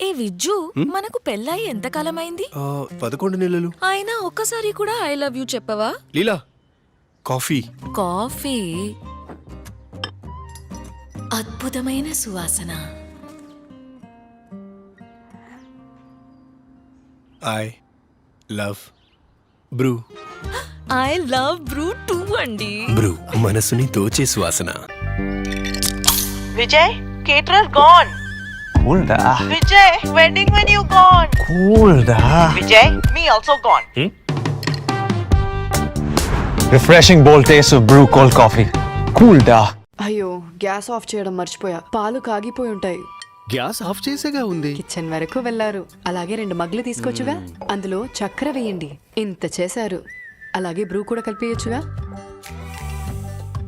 ఏ విజ్జు, మనకు పెళ్ళాయి ఎంతకాలమైంది? 11 నెలలు. అయినా ఒక్కసారి కూడా ఐ లవ్ యూ చెప్పవా? లీలా, కాఫీ. కాఫీ అద్భుతమైన సువాసన. I love Bru. I love Bru two అండి. బ్రూ మనసుని దోచే సువాసన. Vijay, caterer gone. Cool da. Vijay, wedding menu gone. Cool da. Vijay, me also gone. Refreshing bold taste of brew cold coffee. Cool da. అయ్యో, gas off చేయడం మర్చిపోయా. పాలు కాగిపోయి ఉంటాయి. Gas off చేసేగా ఉంది. Kitchen వరకు వెళ్లారు. అలాగే 2 మగ్గులు తీసుకొచ్చుగా, అందులో చక్కెర వేయండి. ఇంత చేశారు. అలాగే బ్రూ కూడా కలిపేయచ్చుగా.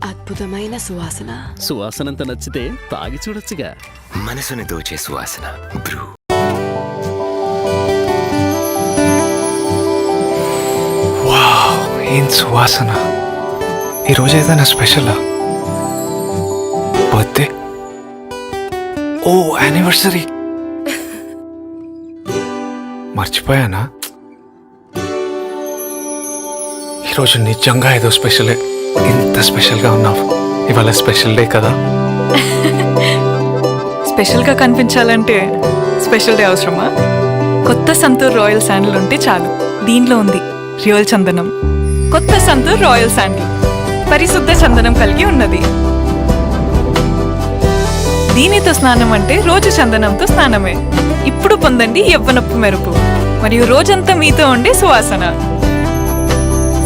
అద్భుతమైన సువాసన. సువాసనంత నచ్చితే తాగి చూడొచ్చుగా. మనసుని దోచే సువాసన బ్రూ. వావ్, ఏం సువాసన. ఈరోజు ఏదైనా స్పెషలా? బర్త్డే? ఓ, యానివర్సరీ. మర్చిపోయానా? ఈరోజు నిజంగా ఏదో స్పెషలే. ఇంత స్పెషల్గా ఉన్నావు. ఇవాళ స్పెషల్ డే కదా. స్పెషల్గా కనిపించాలంటే స్పెషల్ డే అవసరమా? కొత్త సంతూర్ రాయల్ శాండిల్ ఉంటే చాలు. దీనిలో ఉంది రియల్ చందనం. కొత్త సంతూర్ రాయల్ శాండిల్ పరిశుద్ధ చందనం కలిగి ఉన్నది. దీనితో స్నానం అంటే రోజు చందనంతో స్నానమే. ఇప్పుడు పొందండి యవ్వనపు మెరుపు మరియు రోజంతా మీతో ఉండే సువాసన.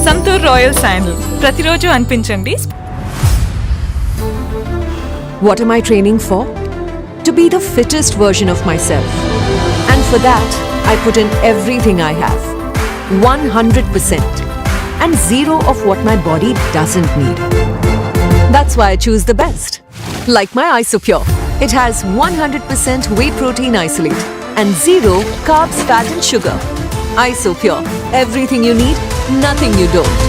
సంతూర్ రాయల్ శాండిల్ ప్రతిరోజు అనిపించండి. What am I training for? To be the fittest version of myself. And for that, I put in everything I have. 100%. And 0 of what my body doesn't need. That's why I choose the best. Like my Isopure. It has 100% whey protein isolate and 0 carbs, fat and sugar. Isopure. Everything you need, nothing you don't.